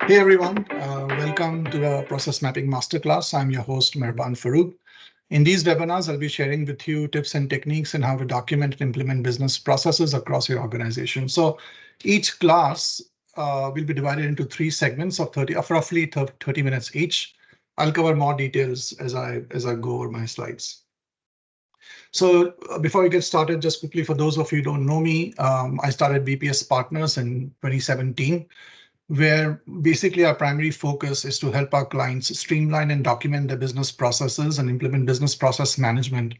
Hey everyone, welcome to the Process Mapping Masterclass. I'm your host, Mehban Farouk. In these webinars, I'll be sharing with you tips and techniques on how to document and implement business processes across your organization. So each class will be divided into three segments of roughly 30 minutes each. I'll cover more details as I go over my slides. So before we get started, just quickly for those of you who don't know me, I started BPS Partners in 2017. Where basically our primary focus is to help our clients streamline and document their business processes and implement business process management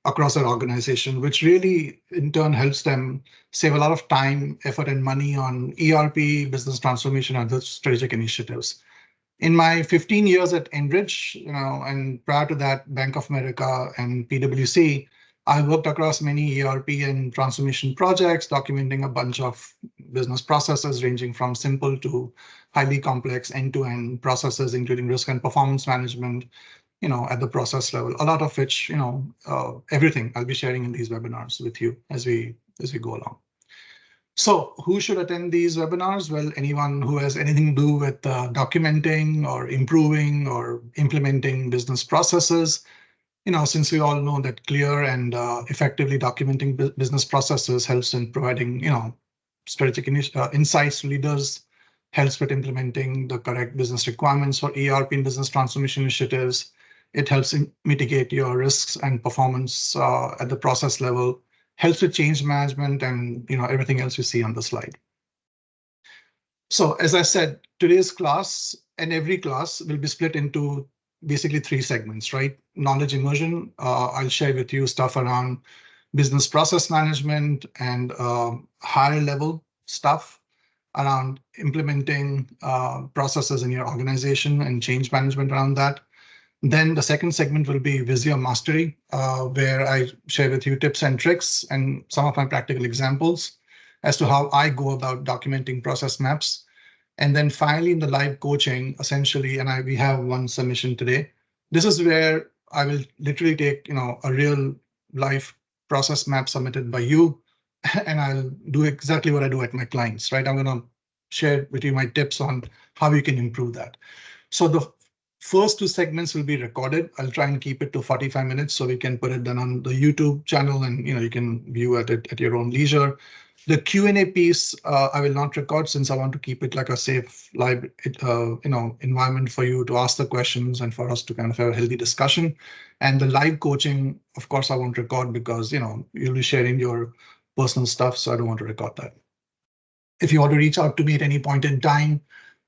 across their organization, which really in turn helps them save a lot of time, effort, and money on ERP, business transformation, and other strategic initiatives. In my 15 years at Enrich, and prior to that, Bank of America and PwC, I worked across many ERP and transformation projects, documenting a bunch of business processes ranging from simple to highly complex end-to-end processes, including risk and performance management, at the process level, a lot of which, everything I'll be sharing in these webinars with you as we go along. So who should attend these webinars? Well, anyone who has anything to do with documenting or improving or implementing business processes. Since we all know that clear and effectively documenting business processes helps in providing, strategic insights to leaders, helps with implementing the correct business requirements for ERP and business transformation initiatives. It helps mitigate your risks and performance at the process level, helps with change management and everything else you see on the slide. So as I said, today's class and every class will be split into basically three segments, right? Knowledge immersion. I'll share with you stuff around business process management and higher level stuff around implementing processes in your organization and change management around that. Then the second segment will be Visio Mastery, where I share with you tips and tricks and some of my practical examples as to how I go about documenting process maps. And then finally, in the live coaching, essentially, and we have one submission today. This is where I will literally take, a real life process map submitted by you, and I'll do exactly what I do at my clients, right? I'm going to share with you my tips on how you can improve that. So the first two segments will be recorded. I'll try and keep it to 45 minutes so we can put it then on the YouTube channel and you can view it at your own leisure. The Q&A piece, I will not record since I want to keep it like a safe live, environment for you to ask the questions and for us to kind of have a healthy discussion. And the live coaching, of course, I won't record because, you'll be sharing your personal stuff. So I don't want to record that. If you want to reach out to me at any point in time,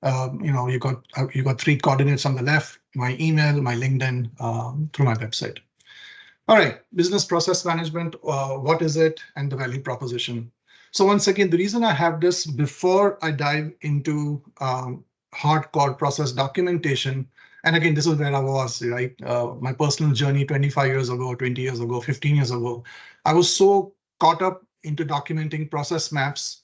you got three coordinates on the left, my email, my LinkedIn, through my website. All right, business process management, what is it and the value proposition? So once again, the reason I have this before I dive into hardcore process documentation, and again, this is where I was, right? My personal journey 25 years ago, 20 years ago, 15 years ago, I was so caught up into documenting process maps.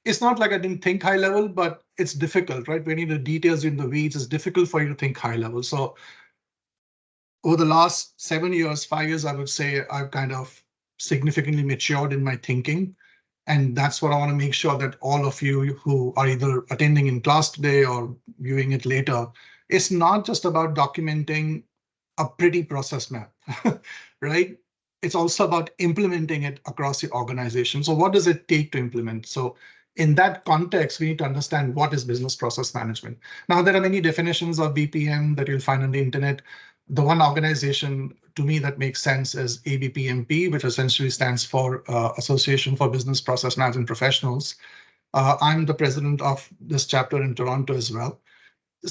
It's not like I didn't think high level, but it's difficult, right? When you the details in the weeds, it's difficult for you to think high level. So over the last 7 years, 5 years, I would say I've kind of significantly matured in my thinking. And that's what I want to make sure that all of you who are either attending in class today or viewing it later, it's not just about documenting a pretty process map, right? It's also about implementing it across the organization. So what does it take to implement? So in that context, we need to understand what is business process management. Now, there are many definitions of BPM that you'll find on the internet. The one organization to me that makes sense is ABPMP, which essentially stands for Association for Business Process Management Professionals. I'm the president of this chapter in Toronto as well.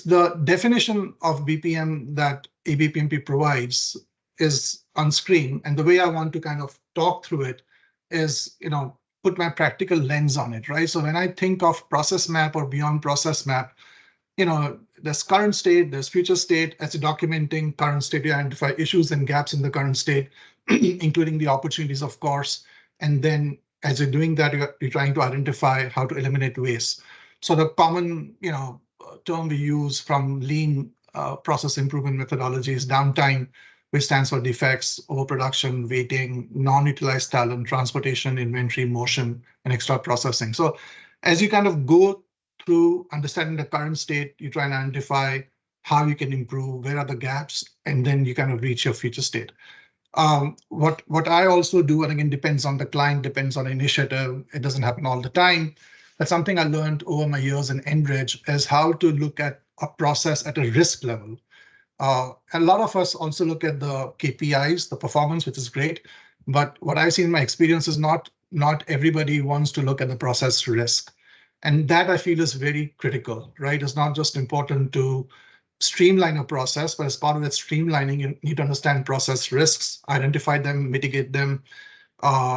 The definition of BPM that ABPMP provides is on screen. And the way I want to kind of talk through it is, put my practical lens on it, right? So when I think of process map or beyond process map, there's current state, there's future state. As you're documenting current state, you identify issues and gaps in the current state, including the opportunities, of course. And then as you're doing that, you're trying to identify how to eliminate waste. So the common, term we use from lean process improvement methodologies, downtime, which stands for defects, overproduction, waiting, non-utilized talent, transportation, inventory, motion, and extra processing. So as you kind of go through understanding the current state, you try and identify how you can improve, where are the gaps, and then you kind of reach your future state. What I also do, and again, depends on the client, depends on the initiative. It doesn't happen all the time. But something I learned over my years in Enbridge is how to look at a process at a risk level. A lot of us also look at the KPIs, the performance, which is great. But what I see in my experience is not everybody wants to look at the process risk. And that I feel is very critical, right? It's not just important to streamline a process, but as part of that streamlining, you need to understand process risks, identify them, mitigate them,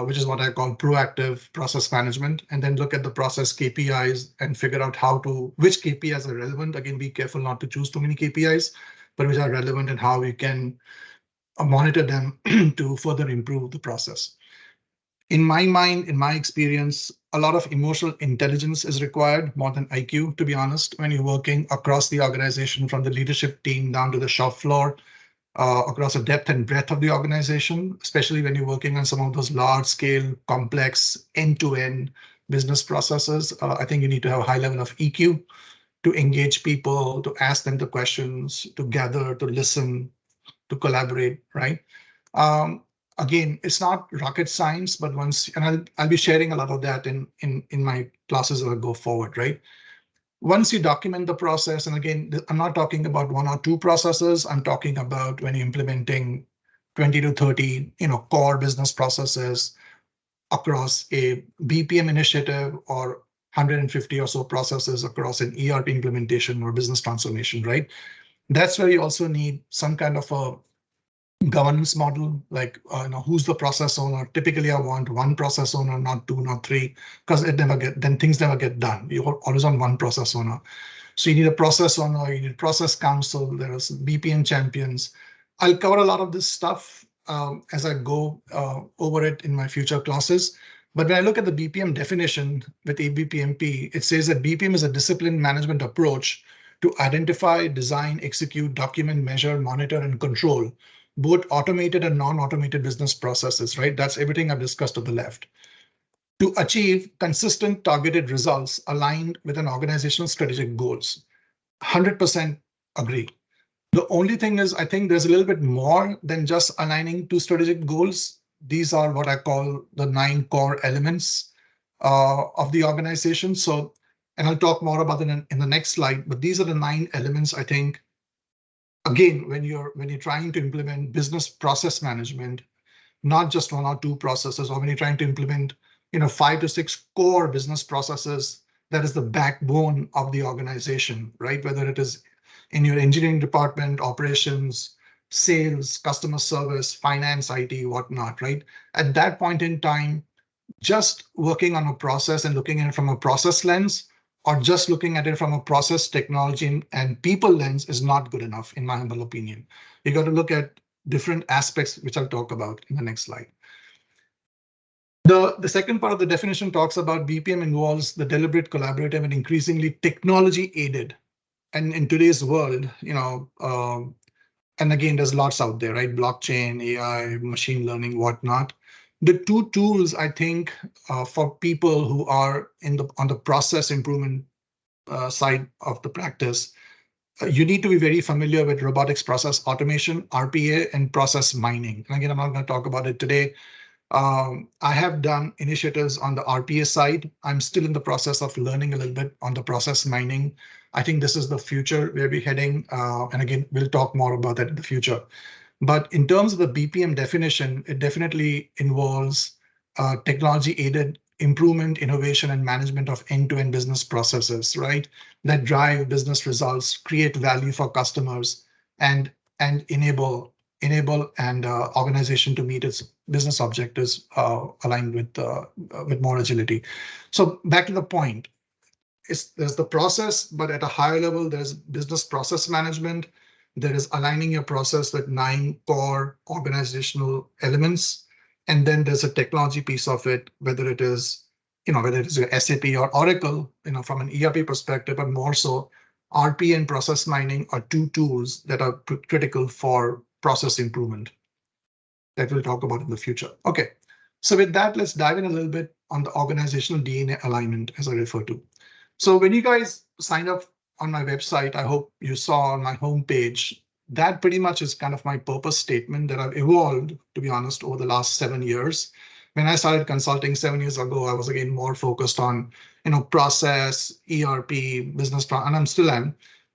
which is what I call proactive process management, and then look at the process KPIs and figure out which KPIs are relevant. Again, be careful not to choose too many KPIs, but which are relevant and how you can monitor them to further improve the process. In my mind, in my experience, a lot of emotional intelligence is required more than IQ, to be honest, when you're working across the organization, from the leadership team down to the shop floor, across the depth and breadth of the organization, especially when you're working on some of those large scale, complex, end-to-end business processes. I think you need to have a high level of EQ to engage people, to ask them the questions, to gather, to listen, to collaborate, right? Um, Again, it's not rocket science, but I'll be sharing a lot of that in my classes as I go forward, right? Once you document the process, and again, I'm not talking about one or two processes. I'm talking about when you're implementing 20 to 30, core business processes across a BPM initiative or 150 or so processes across an ERP implementation or business transformation, right? That's where you also need some kind of a governance model, like who's the process owner. Typically, I want one process owner, not two, not three, because things never get done. You're always on one process owner. So you need a process owner, you need process council, there's BPM champions. I'll cover a lot of this stuff as I go over it in my future classes. But when I look at the BPM definition with ABPMP, it says that BPM is a discipline management approach to identify, design, execute, document, measure, monitor, and control both automated and non-automated business processes, right? That's everything I've discussed to the left, to achieve consistent targeted results aligned with an organizational strategic goals. 100% agree. The only thing is, I think there's a little bit more than just aligning to strategic goals. These are what I call the 9 core elements of the organization. So, and I'll talk more about it in the next slide, but these are the 9 elements, I think. Again, when you're trying to implement business process management, not just one or two processes, or when you're trying to implement 5 to 6 core business processes, that is the backbone of the organization, right? Whether it is in your engineering department, operations, sales, customer service, finance, IT, whatnot, right? At that point in time, just working on a process and looking at it from a process lens, or just looking at it from a process, technology, and people lens is not good enough, in my humble opinion. You got to look at different aspects, which I'll talk about in the next slide. The second part of the definition talks about BPM involves the deliberate, collaborative, and increasingly technology-aided. And in today's world, and again, there's lots out there, right? Blockchain, AI, machine learning, whatnot. The two tools, I think, for people who are on the process improvement side of the practice, you need to be very familiar with robotics process automation, RPA, and process mining. And again, I'm not going to talk about it today. I have done initiatives on the RPA side. I'm still in the process of learning a little bit on the process mining. I think this is the future where we're heading. And again, we'll talk more about that in the future. But in terms of the BPM definition, it definitely involves technology-aided improvement, innovation, and management of end-to-end business processes, right? That drive business results, create value for customers, and enable and organization to meet its business objectives aligned with more agility. So back to the point, there's the process, but at a higher level, there's business process management. There is aligning your process with 9 core organizational elements. And then there's a technology piece of it, whether it is your SAP or Oracle, from an ERP perspective, but more so RP and process mining are 2 tools that are critical for process improvement that we'll talk about in the future. Okay, so with that, let's dive in a little bit on the organizational DNA alignment, as I refer to. So when you guys signed up on my website, I hope you saw on my homepage, that pretty much is kind of my purpose statement that I've evolved, to be honest, over the last 7 years. When I started consulting 7 years ago, I was again more focused on, process, ERP, and I'm still am.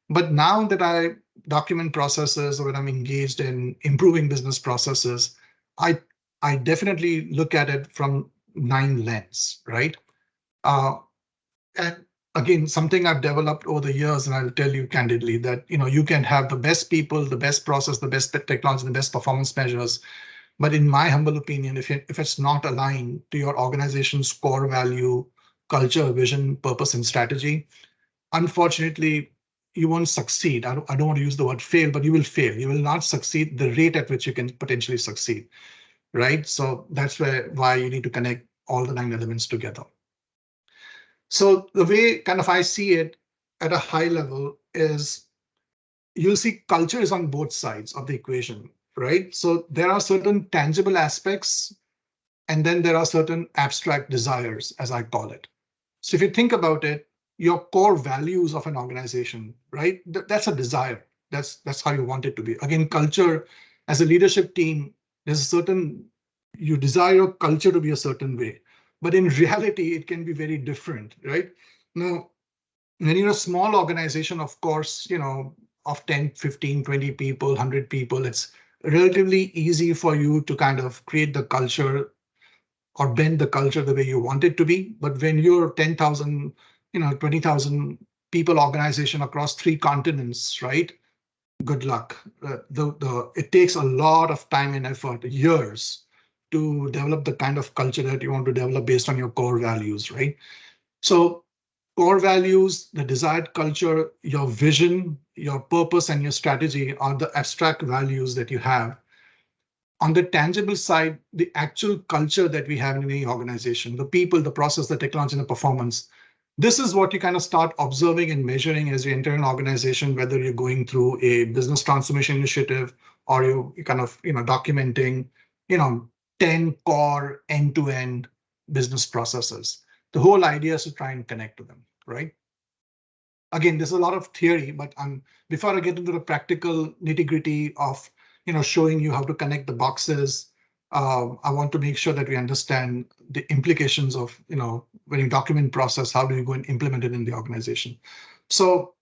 But now that I document processes or when I'm engaged in improving business processes, I I definitely look at it from 9 lens, right? Uh, and again, something I've developed over the years, and I'll tell you candidly that you can have the best people, the best process, the best technology, the best performance measures. But in my humble opinion, if it's not aligned to your organization's core value, culture, vision, purpose, and strategy, unfortunately, you won't succeed. I don't want to use the word fail, but you will fail. You will not succeed the rate at which you can potentially succeed, right? So that's why you need to connect all the 9 elements together. So the way kind of I see it at a high level is you'll see culture is on both sides of the equation, right? So there are certain tangible aspects, and then there are certain abstract desires, as I call it. So if you think about it, your core values of an organization, right? That's a desire. That's how you want it to be. Again, culture as a leadership team, there's a certain, you desire your culture to be a certain way, but in reality, it can be very different, right? Now, when you're a small organization, of course, of 10, 15, 20 people, 100 people, it's relatively easy for you to kind of create the culture or bend the culture the way you want it to be. But when you're 10,000, 20,000 people organization across 3 continents, right? Good luck. It takes a lot of time and effort, years, to develop the kind of culture that you want to develop based on your core values, right? So core values, the desired culture, your vision, your purpose, and your strategy are the abstract values that you have. On the tangible side, the actual culture that we have in any organization, the people, the process, the technology, and the performance, this is what you kind of start observing and measuring as you enter an organization, whether you're going through a business transformation initiative or you kind of documenting 10 core end-to-end business processes. The whole idea is to try and connect to them, right? Again, there's a lot of theory, but before I get into the practical nitty-gritty of showing you how to connect the boxes, I want to make sure that we understand the implications of when you document process, how do you go and implement it in the organization? So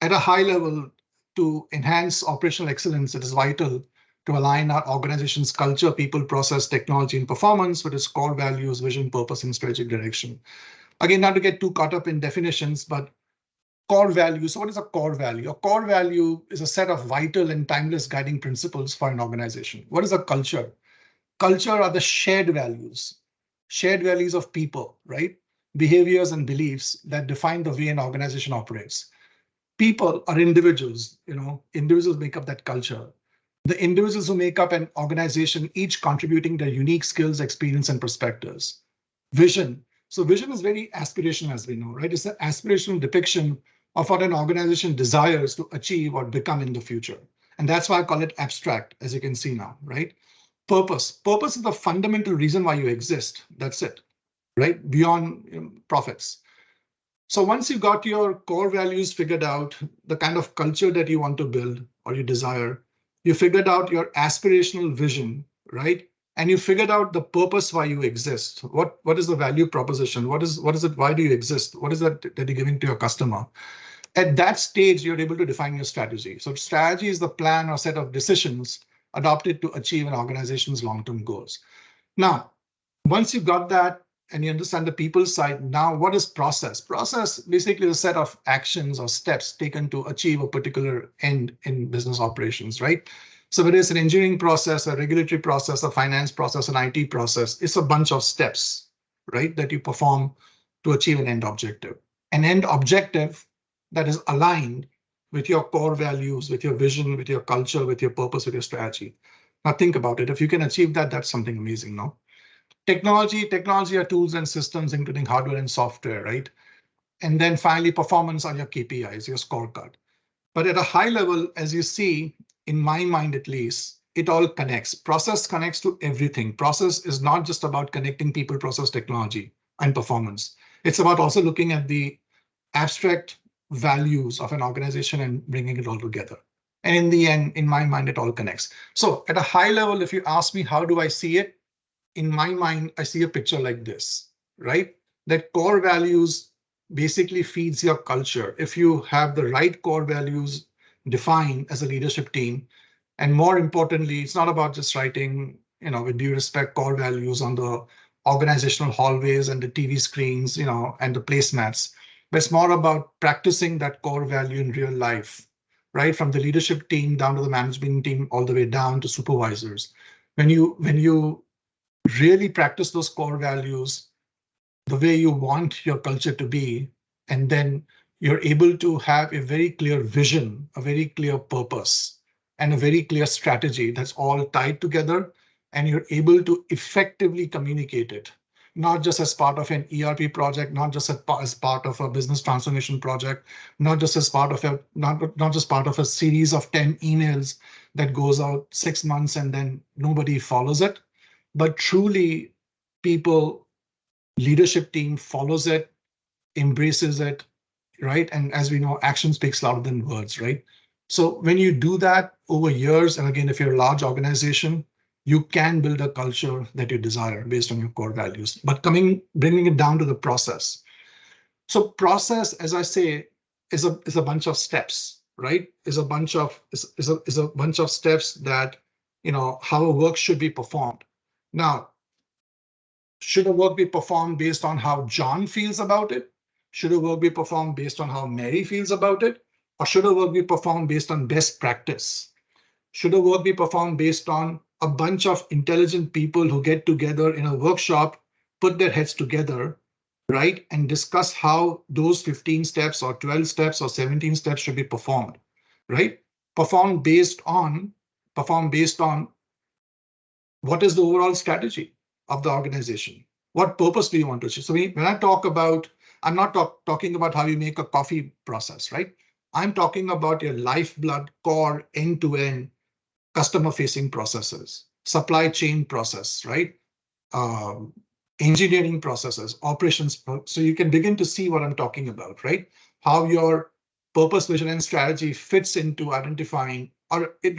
at a high level, to enhance operational excellence, it is vital to align our organization's culture, people, process, technology, and performance with its core values, vision, purpose, and strategic direction. Again, not to get too caught up in definitions, but core value. So what is a core value? A core value is a set of vital and timeless guiding principles for an organization. What is a culture? Culture are the shared values of people, right? Behaviors and beliefs that define the way an organization operates. People are individuals, individuals make up that culture. The individuals who make up an organization, each contributing their unique skills, experience, and perspectives. Vision. So vision is very aspirational, as we know, right? It's an aspirational depiction of what an organization desires to achieve or become in the future. And that's why I call it abstract, as you can see now, right? Purpose. Purpose is the fundamental reason why you exist. That's it, right? Beyond profits. So once you got your core values figured out, the kind of culture that you want to build or you desire, you figured out your aspirational vision, right? And you figured out the purpose why you exist. What is the value proposition? What is it? Why do you exist? What is that you're giving to your customer? At that stage, you're able to define your strategy. So strategy is the plan or set of decisions adopted to achieve an organization's long-term goals. Now, once you got that and you understand the people side, now what is process? Process basically is a set of actions or steps taken to achieve a particular end in business operations, right? So whether it's an engineering process, a regulatory process, a finance process, an IT process, it's a bunch of steps, right, that you perform to achieve an end objective. An end objective that is aligned with your core values, with your vision, with your culture, with your purpose, with your strategy. Now think about it. If you can achieve that, that's something amazing, no? Technology are tools and systems, including hardware and software, right? And then finally, performance on your KPIs, your scorecard. But at a high level, as you see, in my mind at least, it all connects. Process connects to everything. Process is not just about connecting people, process, technology, and performance. It's about also looking at the abstract values of an organization and bringing it all together. And in the end, in my mind, it all connects. So at a high level, if you ask me, how do I see it? In my mind, I see a picture like this, right? That core values basically feeds your culture. If you have the right core values defined as a leadership team, and more importantly, it's not about just writing, with due respect, core values on the organizational hallways and the TV screens, and the placemats. But it's more about practicing that core value in real life, right? From the leadership team down to the management team, all the way down to supervisors. When you really practice those core values the way you want your culture to be, and then you're able to have a very clear vision, a very clear purpose, and a very clear strategy that's all tied together, and you're able to effectively communicate it, not just as part of an ERP project, not just as part of a business transformation project, not just as part of not just part of a series of 10 emails that goes out 6 months and then nobody follows it, but truly people, leadership team follows it, embraces it, right? And as we know, action speaks louder than words, right? So when you do that over years, and again, if you're a large organization, you can build a culture that you desire based on your core values. But bringing it down to the process. So process, as I say, is a bunch of steps, right? Is a bunch of steps that, how a work should be performed. Now, should a work be performed based on how John feels about it? Should a work be performed based on how Mary feels about it? Or should a work be performed based on best practice? Should a work be performed based on a bunch of intelligent people who get together in a workshop, put their heads together, right, and discuss how those 15 steps or 12 steps or 17 steps should be performed, right? Perform based on what is the overall strategy of the organization? What purpose do you want to achieve? So when I talk about, I'm not talking about how you make a coffee process, right? I'm talking about your lifeblood core end-to-end customer-facing processes, supply chain process, right? Um, Engineering processes, operations. So you can begin to see what I'm talking about, right? How your purpose, vision, and strategy fits into identifying, or it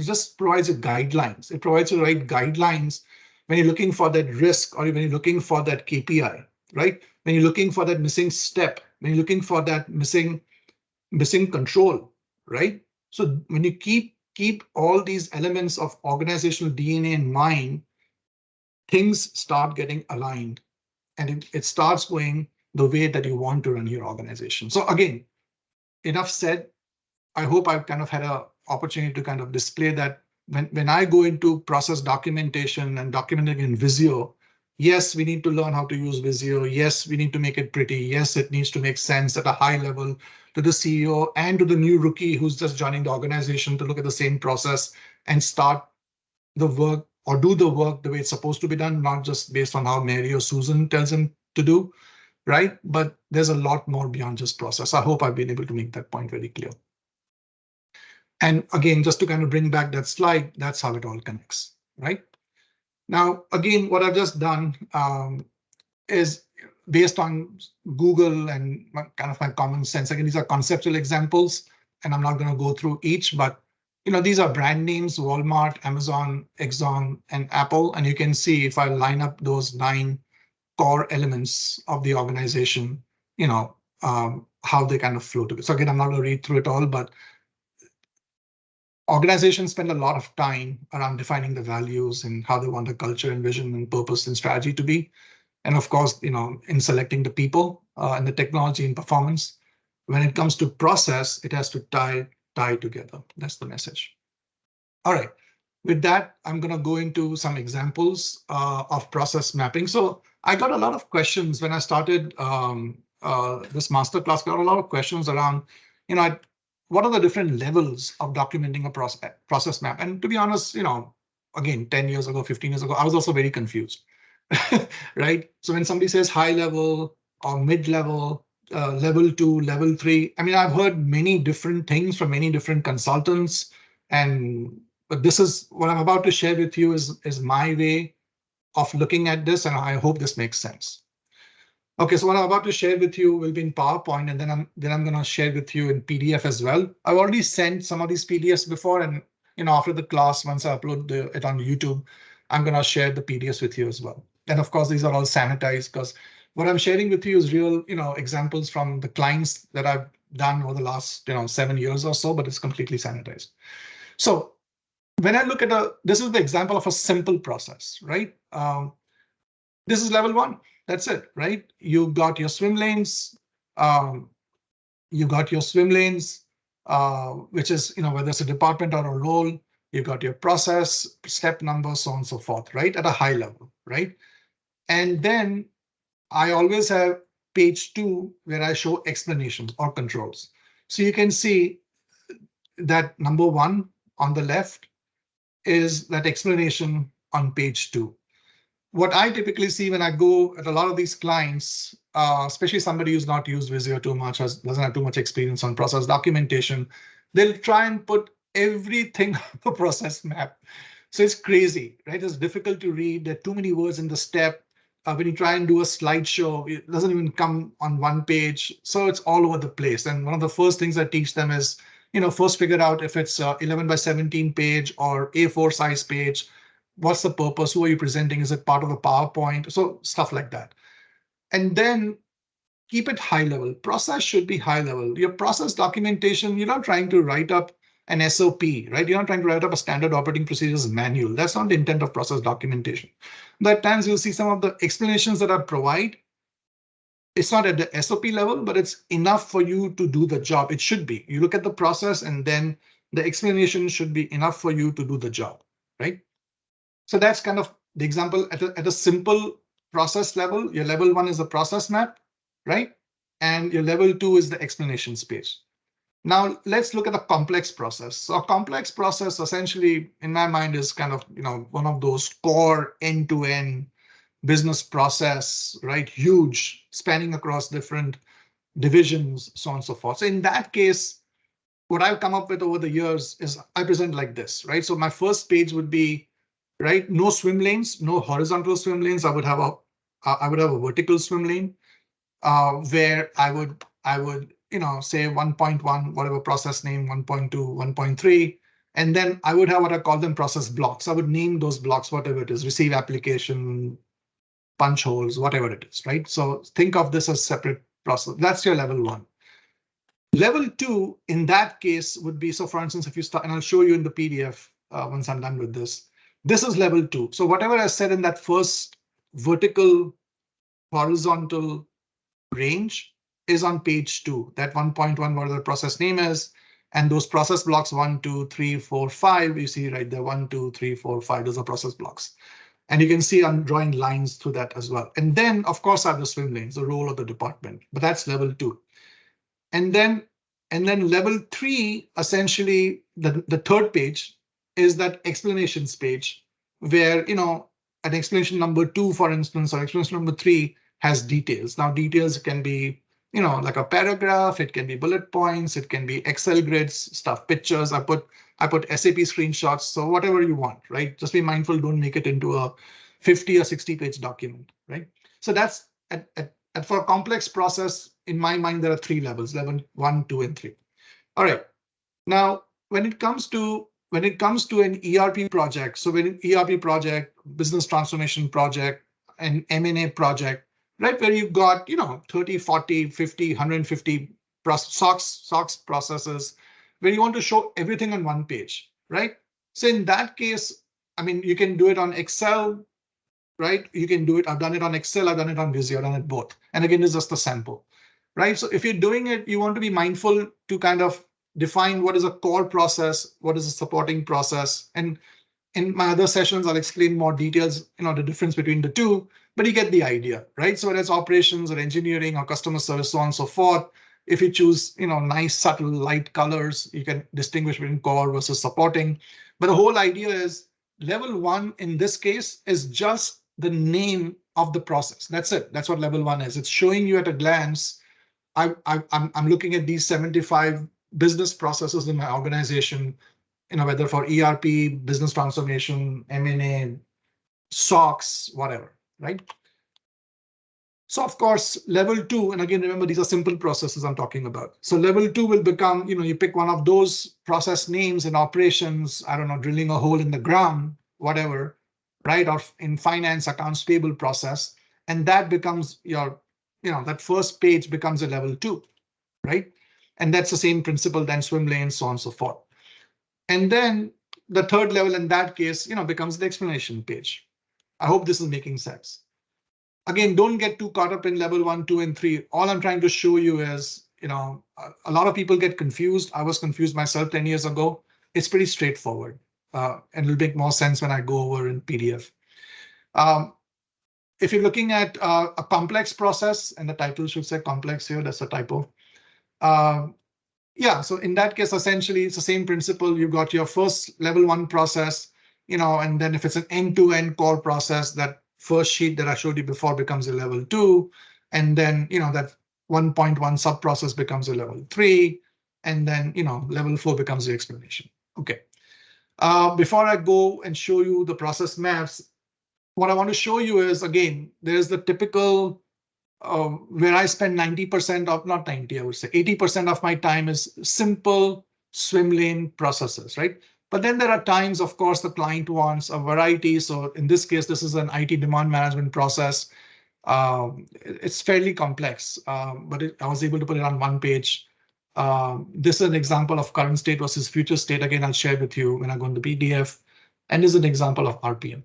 just provides you guidelines. It provides you the right guidelines when you're looking for that risk, or when you're looking for that KPI, right? When you're looking for that missing step, when you're looking for that missing control, right? So when you keep all these elements of organizational DNA in mind, things start getting aligned, and it starts going the way that you want to run your organization. So again, enough said. I hope I've kind of had an opportunity to kind of display that when I go into process documentation and documenting in Visio, yes, we need to learn how to use Visio. Yes, we need to make it pretty. Yes, it needs to make sense at a high level to the CEO and to the new rookie who's just joining the organization to look at the same process and start the work or do the work the way it's supposed to be done, not just based on how Mary or Susan tells him to do, right? But there's a lot more beyond just process. I hope I've been able to make that point very clear. And again, just to kind of bring back that slide, that's how it all connects, right? Now, again, what I've just done is based on Google and kind of my common sense. Again, these are conceptual examples, and I'm not going to go through each, but these are brand names: Walmart, Amazon, Exxon, and Apple. And you can see if I line up those 9 core elements of the organization, how they kind of flow together. So again, I'm not going to read through it all, but organizations spend a lot of time around defining the values and how they want the culture and vision and purpose and strategy to be. And of course, in selecting the people and the technology and performance. When it comes to process, it has to tie together. That's the message. All right. With that, I'm going to go into some examples of process mapping. So I got a lot of questions when I started this masterclass. Got a lot of questions around, what are the different levels of documenting a process map? And to be honest, again, 10 years ago, 15 years ago, I was also very confused, right? So when somebody says high level or mid level, level 2, level 3, I mean, I've heard many different things from many different consultants, but this is what I'm about to share with you is my way of looking at this, and I hope this makes sense. Okay, so what I'm about to share with you will be in PowerPoint, and then I'm going to share with you in PDF as well. I've already sent some of these PDFs before, and after the class, once I upload it on YouTube, I'm going to share the PDFs with you as well. And of course, these are all sanitized because what I'm sharing with you is real, examples from the clients that I've done over the last, 7 years or so, but it's completely sanitized. So when I look at this is the example of a simple process, right? This is level one. That's it, right? You got your swim lanes. Um, you got your swim lanes, which is, whether it's a department or a role. You got your process, step number, so on and so forth, right? At a high level, right? And then I always have page 2 where I show explanations or controls. So you can see that number 1 on the left is that explanation on page 2. What I typically see when I go at a lot of these clients, especially somebody who's not used Visio too much, doesn't have too much experience on process documentation, they'll try and put everything on the process map. So it's crazy, right? It's difficult to read. There are too many words in the step. When you try and do a slideshow, it doesn't even come on one page. So it's all over the place. And one of the first things I teach them is, first figure out if it's 11 by 17 page or A4 size page. What's the purpose? Who are you presenting? Is it part of the PowerPoint? So stuff like that. And then keep it high level. Process should be high level. Your process documentation, you're not trying to write up an SOP, right? You're not trying to write up a standard operating procedures manual. That's not the intent of process documentation. But at times you'll see some of the explanations that I provide. It's not at the SOP level, but it's enough for you to do the job. It should be. You look at the process and then the explanation should be enough for you to do the job, right? So that's kind of the example at a simple process level. Your level 1 is the process map, right? And your level 2 is the explanation space. Now let's look at a complex process. So a complex process essentially, in my mind, is kind of one of those core end-to-end business process, right? Huge, spanning across different divisions, so on and so forth. So in that case, what I've come up with over the years is I present like this, right? So my first page would be, right, no swim lanes, no horizontal swim lanes. I would have a vertical swim lane where I would say 1.1, whatever process name, 1.2, 1.3. And then I would have what I call them process blocks. I would name those blocks, whatever it is, receive application, punch holes, whatever it is, right? So think of this as separate process. That's your level 1. Level 2 in that case would be, so for instance, if you start, and I'll show you in the PDF once I'm done with this, this is level 2. So whatever I said in that first vertical, horizontal range is on page 2, that 1.1, whatever the process name is, and those process blocks 1, 2, 3, 4, 5, you see right there, 1, 2, 3, 4, 5, those are process blocks. And you can see I'm drawing lines through that as well. And then, of course, I have the swim lanes, the role of the department, but that's level 2. And then level 3, essentially, the third page is that explanations page where, an explanation number 2, for instance, or explanation number 3 has details. Now, details can be, like a paragraph, it can be bullet points, it can be Excel grids, stuff, pictures. I put SAP screenshots, so whatever you want, right? Just be mindful, don't make it into a 50 or 60-page document, right? So that's and for a complex process, in my mind, there are 3 levels: level 1, 2, and 3. All right. Now, when it comes to an ERP project, so when an ERP project, business transformation project, an M&A project, right, where you've got 30, 40, 50, 150 SOX processes, where you want to show everything on one page, right? So in that case, I mean, you can do it on Excel, right? You can do it. I've done it on Excel. I've done it on Visio. I've done it both. And again, it's just a sample, right? So if you're doing it, you want to be mindful to kind of define what is a core process, what is a supporting process. And in my other sessions, I'll explain more details, the difference between the two, but you get the idea, right? So whether it's operations or engineering or customer service, so on and so forth, if you choose, nice, subtle, light colors, you can distinguish between core versus supporting. But the whole idea is level 1 in this case is just the name of the process. That's it. That's what level 1 is. It's showing you at a glance. I'm looking at these 75 business processes in my organization, whether for ERP, business transformation, M&A, SOX, whatever, right? So of course, level 2, and again, remember, these are simple processes I'm talking about. So level 2 will become, you pick one of those process names in operations, I don't know, drilling a hole in the ground, whatever, right? Or in finance, accounts payable process. And that becomes your, that first page becomes a level 2, right? And that's the same principle, then swim lanes, so on and so forth. And then the third level in that case, becomes the explanation page. I hope this is making sense. Again, don't get too caught up in level 1, 2, and 3. All I'm trying to show you is, a lot of people get confused. I was confused myself 10 years ago. It's pretty straightforward, and it'll make more sense when I go over in PDF. If you're looking at a complex process, and the title should say complex here, that's a typo. Yeah, so in that case, essentially, it's the same principle. You've got your first level 1 process, and then if it's an end-to-end core process, that first sheet that I showed you before becomes a level 2. And then, that 1.1 sub-process becomes a level 3. And then, level 4 becomes the explanation. OK. Before I go and show you the process maps, what I want to show you is, again, there's the typical where I spend 90% of, not 90, I would say 80% of my time is simple swim lane processes, right? But then there are times, of course, the client wants a variety. So in this case, this is an IT demand management process. It's fairly complex, but I was able to put it on one page. This is an example of current state versus future state. Again, I'll share with you when I go into PDF. And this is an example of RPM.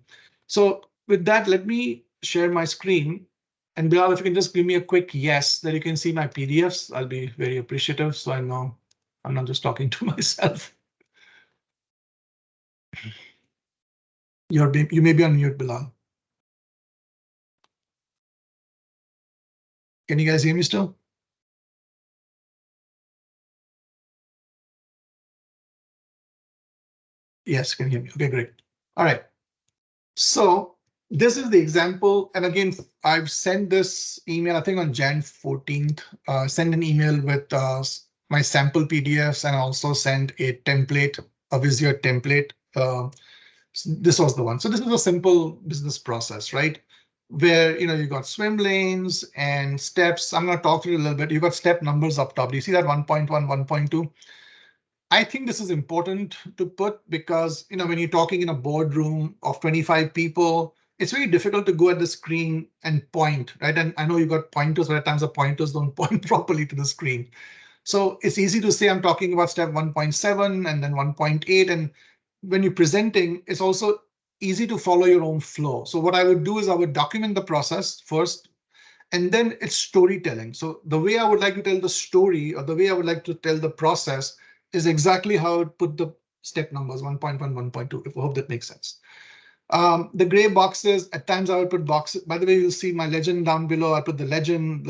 So with that, let me share my screen. And Bilal, if you can just give me a quick yes that you can see my PDFs, I'll be very appreciative. So I know I'm not just talking to myself. You may be on mute, Bilal. Can you guys hear me still? Yes, can you hear me? OK, great. All right. So this is the example. And again, I've sent this email, I think on Jan 14th, send an email with my sample PDFs and also send a template, a Visio template. This was the one. So this is a simple business process, right? Where you got swim lanes and steps. I'm going to talk to you a little bit. You got step numbers up top. Do you see that 1.1, 1.2? I think this is important to put because when you're talking in a boardroom of 25 people, it's very difficult to go at the screen and point, right? And I know you got pointers, but at times the pointers don't point properly to the screen. So it's easy to say I'm talking about step 1.7 and then 1.8. And when you're presenting, it's also easy to follow your own flow. So what I would do is I would document the process first, and then it's storytelling. So the way I would like to tell the story, or the way I would like to tell the process, is exactly how I would put the step numbers 1.1, 1.2. I hope that makes sense. The gray boxes, at times I would put boxes. By the way, you'll see my legend down below. I put the legend,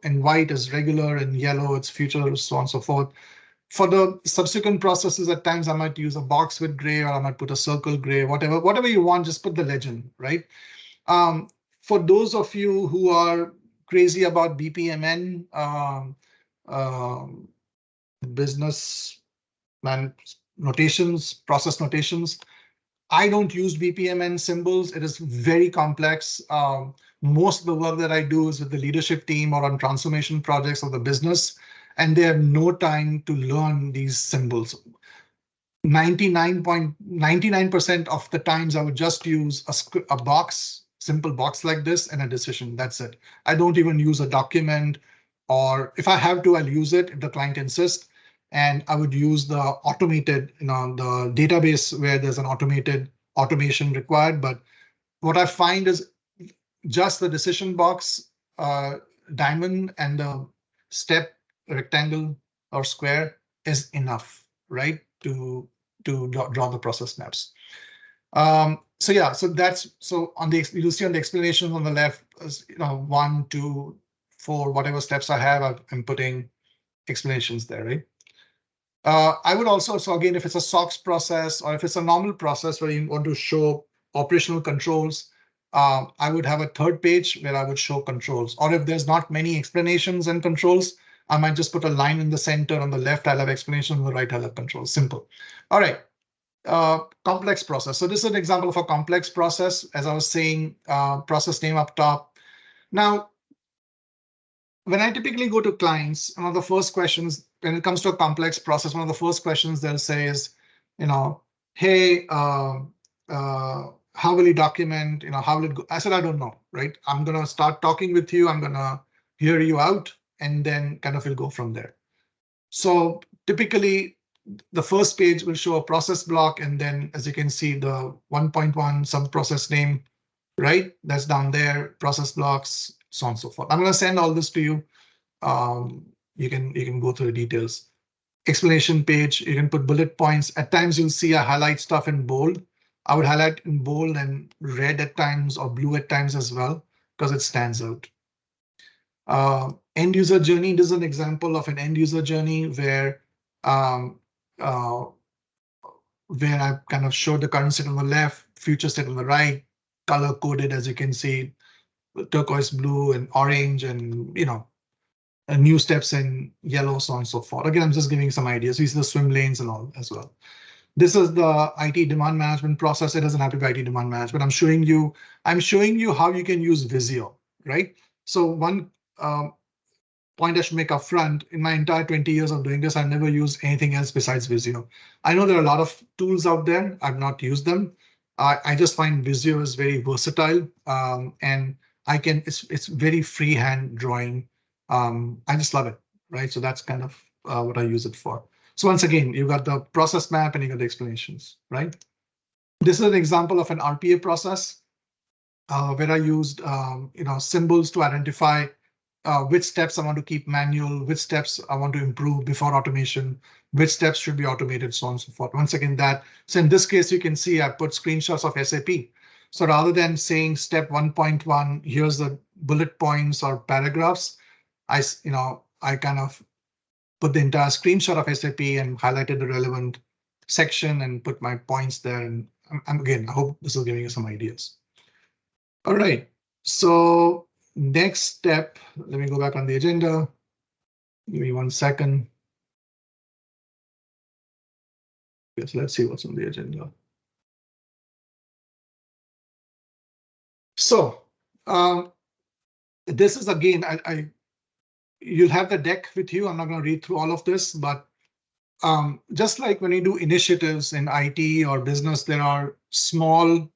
in white is regular, and yellow it's future, so on and so forth. For the subsequent processes, at times I might use a box with gray, or I might put a circle gray, whatever you want, just put the legend, right? For those of you who are crazy about BPMN, business notations, process notations, I don't use BPMN symbols. It is very complex. Most of the work that I do is with the leadership team or on transformation projects of the business, and they have no time to learn these symbols. 99.99% of the times I would just use a box, simple box like this, and a decision. That's it. I don't even use a document, or if I have to, I'll use it if the client insists. And I would use the automated, the database where there's an automation required. But what I find is just the decision box, diamond, and the step rectangle or square is enough, right? To draw the process maps. So yeah, so on the, you'll see on the explanation on the left, 1, 2, 4, whatever steps I have, I'm putting explanations there, right? I would also, so again, if it's a SOX process or if it's a normal process where you want to show operational controls, I would have a third page where I would show controls. Or if there's not many explanations and controls, I might just put a line in the center. On the left, I'll have explanation. On the right, I'll have controls. Simple. All right. Complex process. So this is an example of a complex process. As I was saying, process name up top. Now, When I typically go to clients, one of the first questions when it comes to a complex process, one of the first questions they'll say is, hey, how will you document? How will it go? I said, I don't know, right? I'm gonna start talking with you. I'm gonna hear you out, and then kind of we'll go from there. So typically, the first page will show a process block, and then as you can see, the 1.1 sub-process name, right? That's down there, process blocks, so on and so forth. I'm going to send all this to you. You can go through the details. Explanation page, you can put bullet points. At times you'll see I highlight stuff in bold. I would highlight in bold and red at times or blue at times as well, because it stands out. End user journey, this is an example of an end user journey where um, uh, I kind of showed the current state on the left, future state on the right, color coded, as you can see, turquoise blue and orange, and new steps in yellow, so on and so forth. Again, I'm just giving you some ideas. These are the swim lanes and all as well. This is the IT demand management process. It doesn't have to be IT demand management. I'm showing you how you can use Visio, right? So one point I should make up front, in my entire 20 years of doing this, I've never used anything else besides Visio. I know there are a lot of tools out there. I've not used them. I just find Visio is very versatile, and it's very freehand drawing. I just love it, right? So that's kind of what I use it for. So once again, you've got the process map and you got the explanations, right? This is an example of an RPA process where I used symbols to identify which steps I want to keep manual, which steps I want to improve before automation, which steps should be automated, so on and so forth. Once again, so in this case, you can see I put screenshots of SAP. So rather than saying step 1.1, here's the bullet points or paragraphs, I kind of put the entire screenshot of SAP and highlighted the relevant section and put my points there. And again, I hope this is giving you some ideas. All right, so next step, let me go back on the agenda. Give me 1 second. Yes, let's see what's on the agenda. So this is again, you'll have the deck with you. I'm not going to read through all of this, but just like when you do initiatives in IT or business, there are small,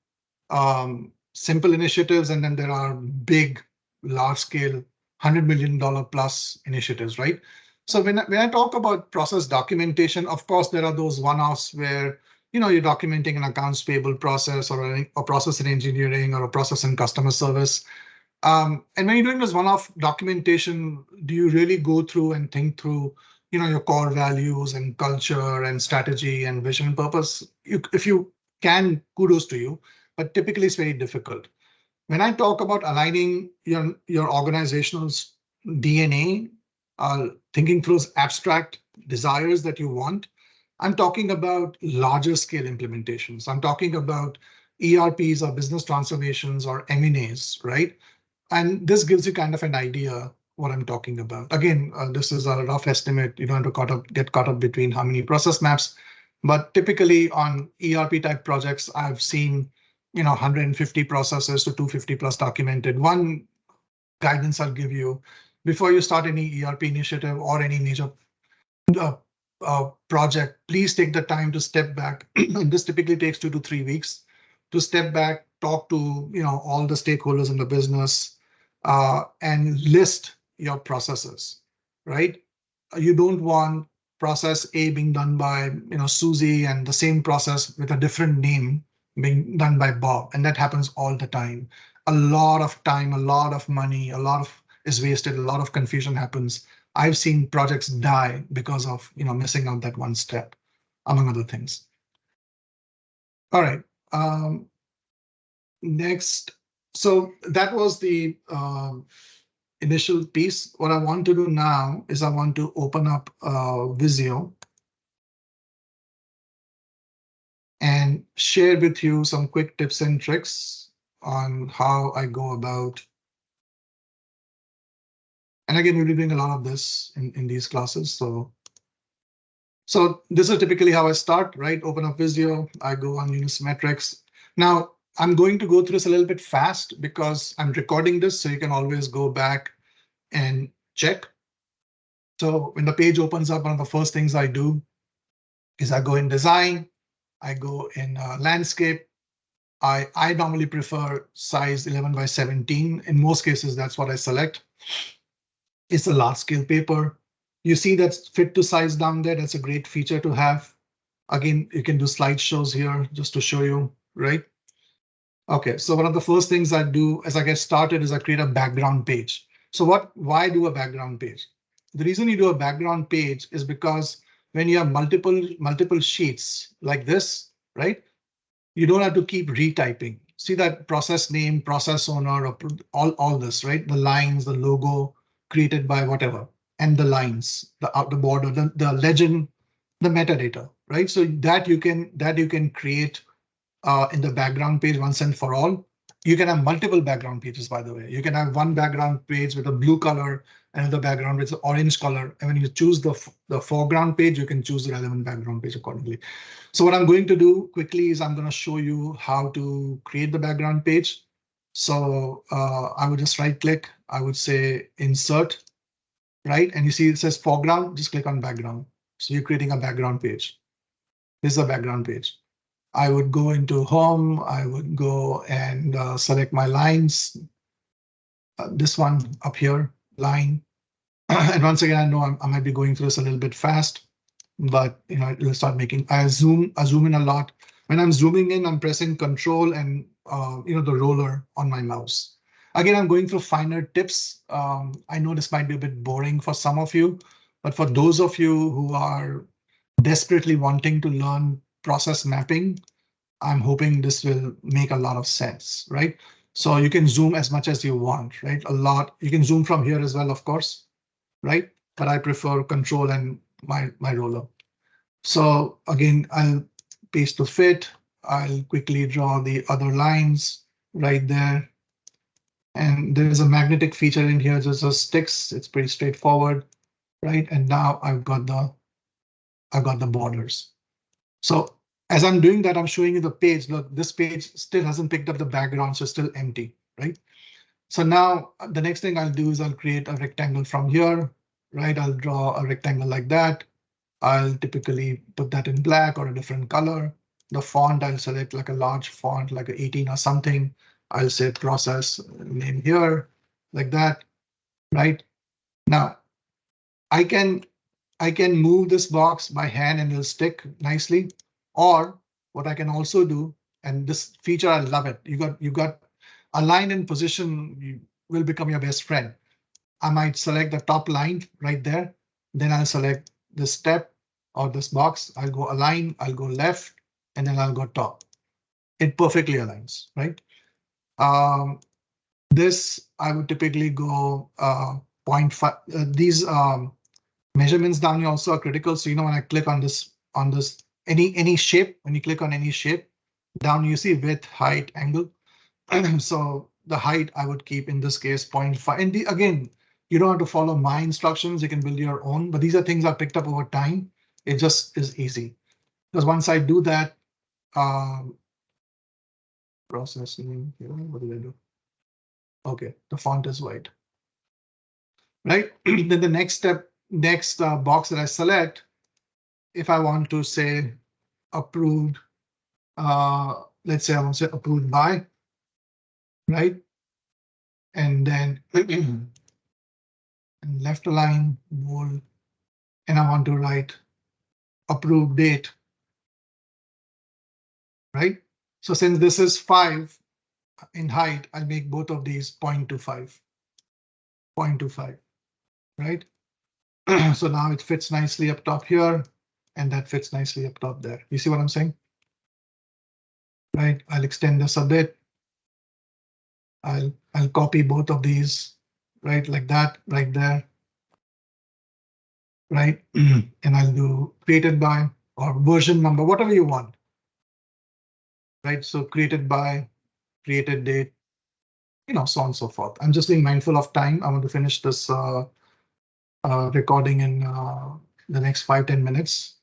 simple initiatives, and then there are big, large-scale, $100 million plus initiatives, right? So when I talk about process documentation, of course, there are those one-offs where you're documenting an accounts payable process or a process in engineering or a process in customer service. And when you're doing this one-off documentation, do you really go through and think through your core values and culture and strategy and vision and purpose? If you can, kudos to you, but typically it's very difficult. When I talk about aligning your organizational DNA, thinking through abstract desires that you want, I'm talking about larger scale implementations. I'm talking about ERPs or business transformations or M&As, right? And this gives you kind of an idea what I'm talking about. Again, this is a rough estimate. You don't have to get caught up between how many process maps, but typically on ERP type projects, I've seen 150 processes to 250 plus documented. One guidance I'll give you before you start any ERP initiative or any major project, please take the time to step back. This typically takes 2 to 3 weeks to step back, talk to all the stakeholders in the business, and list your processes, right? You don't want process A being done by Susie and the same process with a different name being done by Bob, and that happens all the time. A lot of time, a lot of money, a lot of is wasted, a lot of confusion happens. I've seen projects die because of missing out that one step, among other things. All right. Next, so that was the initial piece. What I want to do now is I want to open up Visio and share with you some quick tips and tricks on how I go about. And again, we'll be doing a lot of this in these classes. So this is typically how I start, right? Open up Visio, I go on Metrics. Now, I'm going to go through this a little bit fast because I'm recording this, so you can always go back and check. So when the page opens up, one of the first things I do is I go in design, I go in landscape. I normally prefer size 11 by 17. In most cases, that's what I select. It's a large scale paper. You see that's fit to size down there. That's a great feature to have. Again, you can do slideshows here just to show you, right? Okay, so one of the first things I do as I get started is I create a background page. So why do a background page? The reason you do a background page is because when you have multiple sheets like this, right? You don't have to keep retyping. See that process name, process owner, all this, right? The lines, the logo created by whatever, and the lines, the border, the legend, the metadata, right? So that you can create in the background page once and for all. You can have multiple background pages, by the way. You can have one background page with a blue color and the background with an orange color. And when you choose the foreground page, you can choose the relevant background page accordingly. So what I'm going to do quickly is I'm going to show you how to create the background page. So I would just right click. I would say insert, right? And you see it says foreground, just click on background. So you're creating a background page. This is a background page. I would go into home. I would go and select my lines. This one up here, line. And once again, I know I might be going through this a little bit fast, but it'll start making. I zoom in a lot. When I'm zooming in, I'm pressing Control and the roller on my mouse. Again, I'm going through finer tips. I know this might be a bit boring for some of you, but for those of you who are desperately wanting to learn process mapping, I'm hoping this will make a lot of sense, right? So you can zoom as much as you want, right? A lot. You can zoom from here as well, of course, right? But I prefer Control and my roller. So again, I'll paste to fit. I'll quickly draw the other lines right there. And there's a magnetic feature in here, just sticks. It's pretty straightforward, right? And now I've got the borders. So as I'm doing that, I'm showing you the page. Look, this page still hasn't picked up the background, so it's still empty, right? So now the next thing I'll do is I'll create a rectangle from here, right? I'll draw a rectangle like that. I'll typically put that in black or a different color. The font, I'll select like a large font, like a 18 or something. I'll say process name here, like that, right? Now, I can move this box by hand and it'll stick nicely. Or what I can also do, and this feature, I love it. You got align and position will become your best friend. I might select the top line right there. Then I'll select this step or this box. I'll go align, I'll go left, and then I'll go top. It perfectly aligns, right? This I would typically go 0.5. These measurements down here also are critical. So when I click on this any shape, when you click on any shape, down you see width, height, angle. So the height I would keep in this case 0.5. And again, you don't have to follow my instructions. You can build your own, but these are things I picked up over time. It just is easy because once I do that, processing here, what did I do? Okay, the font is white, right? Then the next step, next box that I select, if I want to say approved, let's say I want to say approved by, right? And then and left align, bold, and I want to write approved date, right? So since this is 5 in height, I'll make both of these 0.25, 0.25, right? So now it fits nicely up top here, and that fits nicely up top there. You see what I'm saying? Right, I'll extend this a bit. I'll copy both of these, right, like that, right there. Right, and I'll do created by or version number, whatever you want. Right, so created by, created date, so on and so forth. I'm just being mindful of time. I want to finish this recording in the next 5-10 minutes.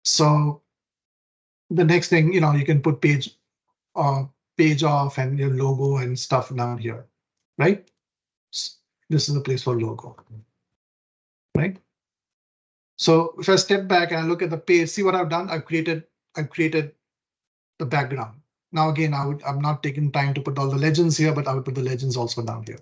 So the next thing, you can put page off and your logo and stuff down here, right? This is a place for logo, right? So if I step back and I look at the page, see what I've done? I've created the background. Now again, I'm not taking time to put all the legends here, but I would put the legends also down here.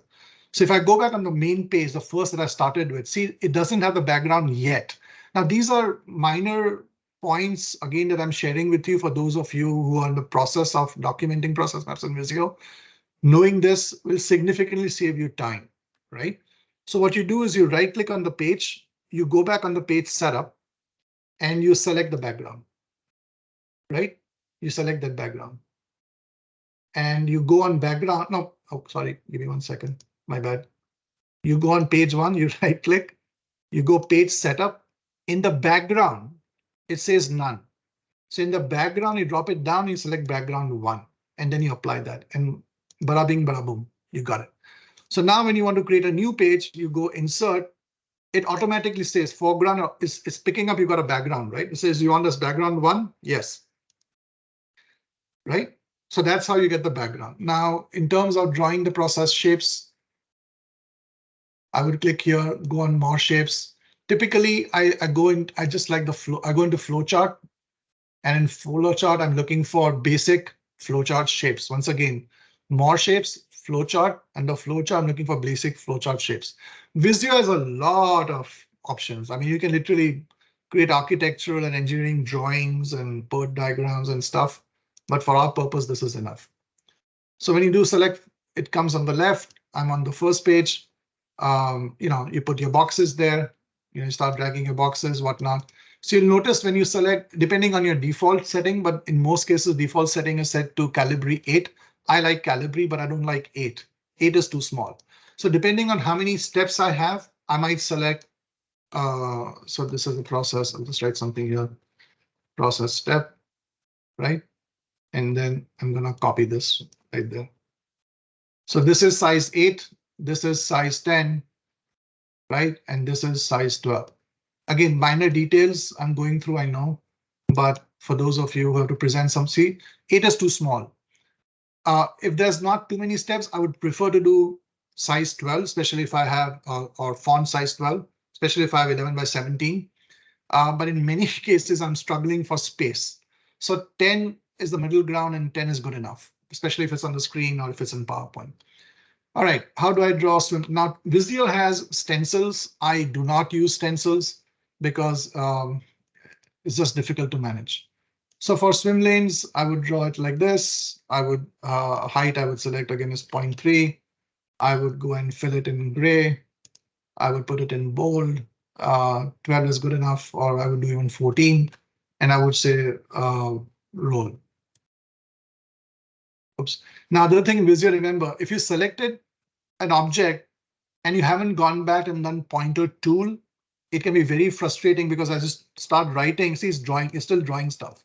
So if I go back on the main page, the first that I started with, see, it doesn't have the background yet. Now these are minor points again that I'm sharing with you for those of you who are in the process of documenting process maps in Visio. Knowing this will significantly save you time, right? So what you do is you right click on the page, you go back on the page setup, and you select the background, right? You select that background. And you go on background. No, oh, sorry, give me 1 second. My bad. You go on page 1, you right click, you go page setup. In the background, it says none. So in the background, you drop it down, you select background 1, and then you apply that. And bada bing, bada boom, you got it. So now when you want to create a new page, you go insert. It automatically says foreground is picking up. You got a background, right? It says you want this background 1. Yes. Right. So that's how you get the background. Now, in terms of drawing the process shapes, I would click here, go on more shapes. Typically, I just like the flow. I go into flowchart, and in flowchart, I'm looking for basic flowchart shapes. Once again, more shapes, flowchart, and the flowchart, I'm looking for basic flowchart shapes. Visio has a lot of options. I mean, you can literally create architectural and engineering drawings and PERT diagrams and stuff. But for our purpose, this is enough. So when you do select, it comes on the left. I'm on the first page. You put your boxes there. You start dragging your boxes, whatnot. So you'll notice when you select, depending on your default setting, but in most cases, default setting is set to Calibri 8. I like Calibri, but I don't like 8. 8 is too small. So depending on how many steps I have, I might select. So this is the process. I'll just write something here. Process step, right? And then I'm going to copy this right there. So this is size 8. This is size 10, right? And this is size 12. Again, minor details I'm going through, I know. But for those of you who have to present some, see, 8 is too small. If there's not too many steps, I would prefer to do size 12, especially if I have or font size 12, especially if I have 11 by 17. But in many cases, I'm struggling for space. So 10 is the middle ground and 10 is good enough, especially if it's on the screen or if it's in PowerPoint. All right, how do I draw swim? Now, Visio has stencils. I do not use stencils because it's just difficult to manage. So for swim lanes, I would draw it like this. I would height, I would select again is 0.3. I would go and fill it in gray. I would put it in bold. 12 is good enough, or I would do even 14. And I would say roll. Oops. Now, the other thing in Visio, remember, if you selected an object and you haven't gone back and done pointer tool, it can be very frustrating because I just start writing. See, it's still drawing stuff.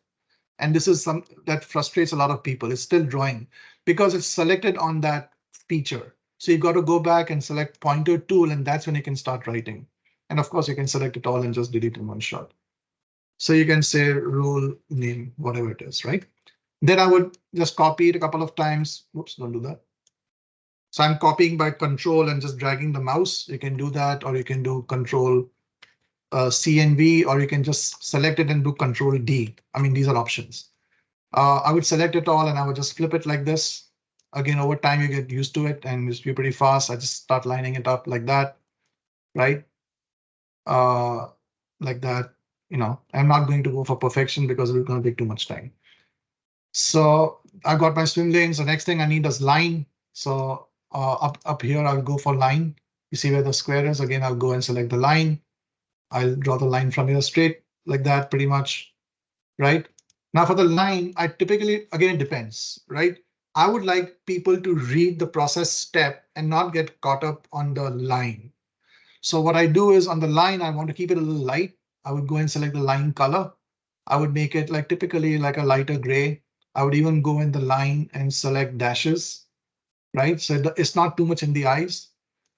And this is some that frustrates a lot of people. It's still drawing because it's selected on that feature. So you've got to go back and select pointer tool, and that's when you can start writing. And of course, you can select it all and just delete in one shot. So you can say role name, whatever it is, right? Then I would just copy it a couple of times. Whoops, don't do that. So I'm copying by control and just dragging the mouse. You can do that, or you can do control C and V, or you can just select it and do control D. I mean, these are options. I would select it all and I would just flip it like this. Again, over time, you get used to it and it's pretty fast. I just start lining it up like that, right? Like that. I'm not going to go for perfection because it's going to take too much time. So I got my swim lanes. The next thing I need is line. So up here, I'll go for line. You see where the square is. Again, I'll go and select the line. I'll draw the line from here straight like that, pretty much, right? Now for the line, I typically, again, it depends, right? I would like people to read the process step and not get caught up on the line. So what I do is on the line, I want to keep it a little light. I would go and select the line color. I would make it like typically like a lighter gray. I would even go in the line and select dashes, right? So it's not too much in the eyes.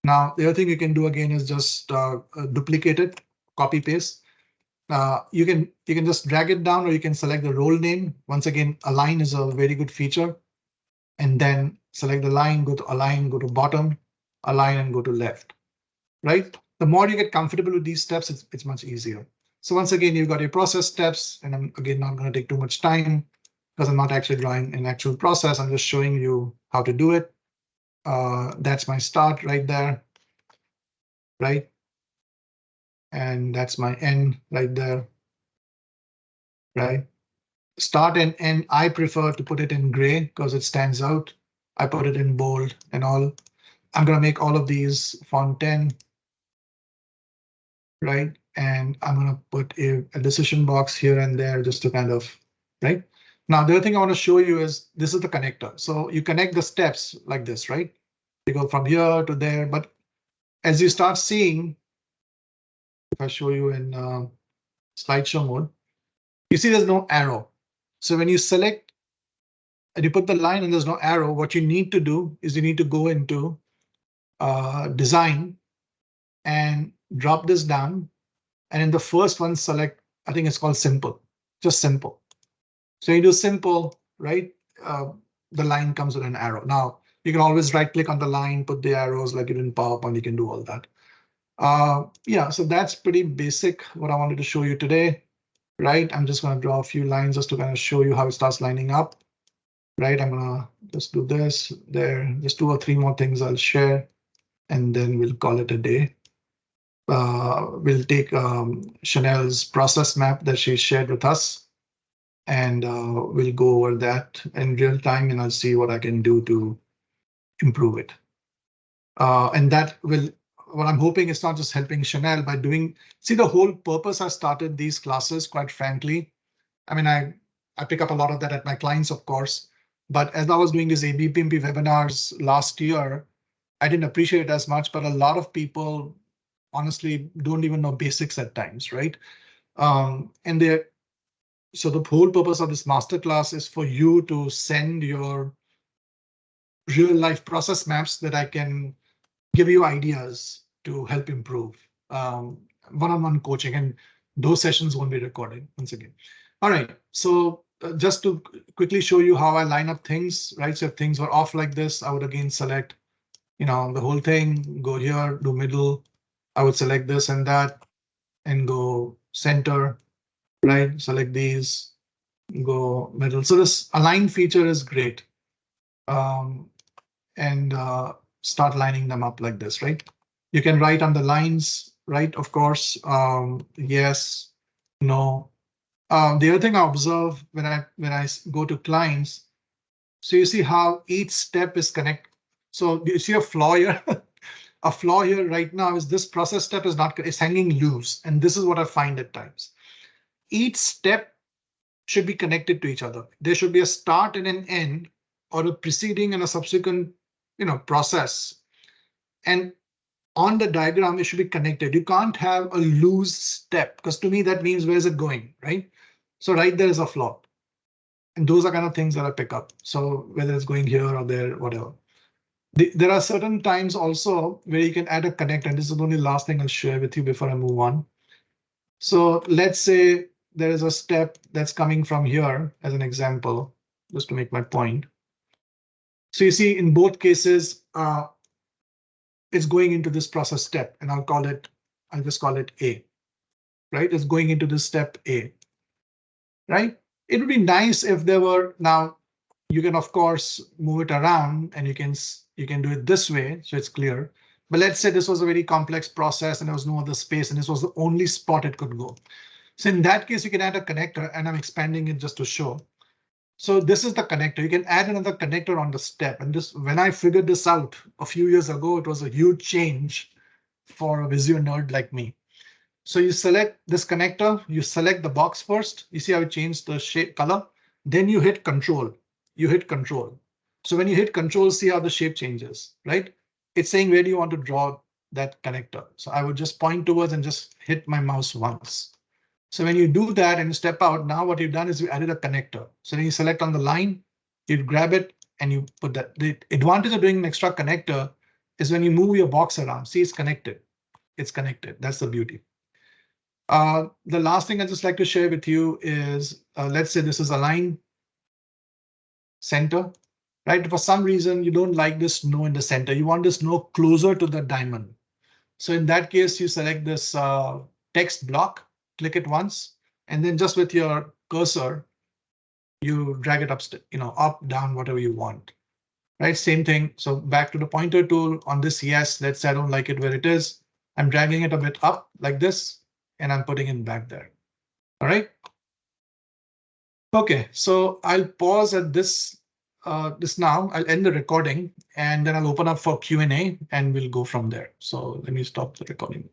Now, the other thing you can do again is just duplicate it, copy paste. You can just drag it down, or you can select the role name. Once again, align is a very good feature. And then select the line, go to align, go to bottom, align, and go to left. right? The more you get comfortable with these steps, it's much easier. So once again, you've got your process steps, and I'm again not going to take too much time because I'm not actually drawing an actual process. I'm just showing you how to do it. That's my start right there, right? And that's my end right there, right? Start and end, I prefer to put it in gray because it stands out. I put it in bold and all. I'm going to make all of these font 10, right? And I'm going to put a decision box here and there just to kind of, right? Now, the other thing I want to show you is this is the connector. So you connect the steps like this, right? You go from here to there. But as you start seeing, if I show you in slideshow mode, you see there's no arrow. So when you select and you put the line and there's no arrow, what you need to do is you need to go into design and drop this down. And in the first one, select, I think it's called simple, just simple. So you do simple, right? The line comes with an arrow. Now, you can always right click on the line, put the arrows like you did in PowerPoint, you can do all that. Yeah, so that's pretty basic what I wanted to show you today, right? I'm just going to draw a few lines just to kind of show you how it starts lining up, right? I'm going to just do this there, just 2 or 3 more things I'll share, and then we'll call it a day. We'll take Chanel's process map that she shared with us, and we'll go over that in real time, and I'll see what I can do to improve it. And that will, what I'm hoping is not just helping Chanel by doing, see the whole purpose I started these classes, quite frankly. I mean, I pick up a lot of that at my clients, of course, but as I was doing these ABPMP webinars last year, I didn't appreciate it as much, but a lot of people honestly don't even know basics at times, right? And so the whole purpose of this masterclass is for you to send your real life process maps that I can give you ideas to help improve one-on-one coaching, and those sessions won't be recorded once again. All right, so just to quickly show you how I line up things, right? So if things were off like this, I would again select, the whole thing, go here, do middle. I would select this and that and go center, right? Select these, go middle. So this align feature is great. And start lining them up like this, right? You can write on the lines, right? Of course, yes, no. The other thing I observe when I go to clients, so you see how each step is connected. So you see a flaw here. A flaw here right now is this process step is not, it's hanging loose. And this is what I find at times. Each step should be connected to each other. There should be a start and an end, or a preceding and a subsequent, process. And on the diagram, it should be connected. You can't have a loose step, because to me, that means where's it going, right? So right there is a flaw. And those are kind of things that I pick up. So whether it's going here or there, whatever. There are certain times also where you can add a connect, and this is the only last thing I'll share with you before I move on. So let's say there is a step that's coming from here as an example, just to make my point. So you see in both cases, it's going into this process step, and I'll just call it A, right? It's going into this step A, right? It would be nice if there were, now you can of course move it around and you can do it this way so it's clear. But let's say this was a very complex process and there was no other space and this was the only spot it could go. So in that case, you can add a connector, and I'm expanding it just to show. So this is the connector. You can add another connector on the step. And this, when I figured this out a few years ago, it was a huge change for a Visio nerd like me. So you select this connector, you select the box first. You see how it changed the shape color. Then you hit control. You hit control. So when you hit control, see how the shape changes, right? It's saying where do you want to draw that connector. So I would just point towards and just hit my mouse once. So when you do that and you step out, now what you've done is you added a connector. So then you select on the line, you grab it and you put that. The advantage of doing an extra connector is when you move your box around, see it's connected. It's connected. That's the beauty. The last thing I'd just like to share with you is, let's say this is a line center, right? For some reason, you don't like this no in the center. You want this no closer to the diamond. So in that case, you select this text block, click it once, and then just with your cursor, you drag it up, up, down, whatever you want. Right, same thing. So back to the pointer tool on this yes, let's say I don't like it where it is. I'm dragging it a bit up like this, and I'm putting it back there. All right. Okay, so I'll pause at this now. I'll end the recording and then I'll open up for Q&A and we'll go from there. So let me stop the recording.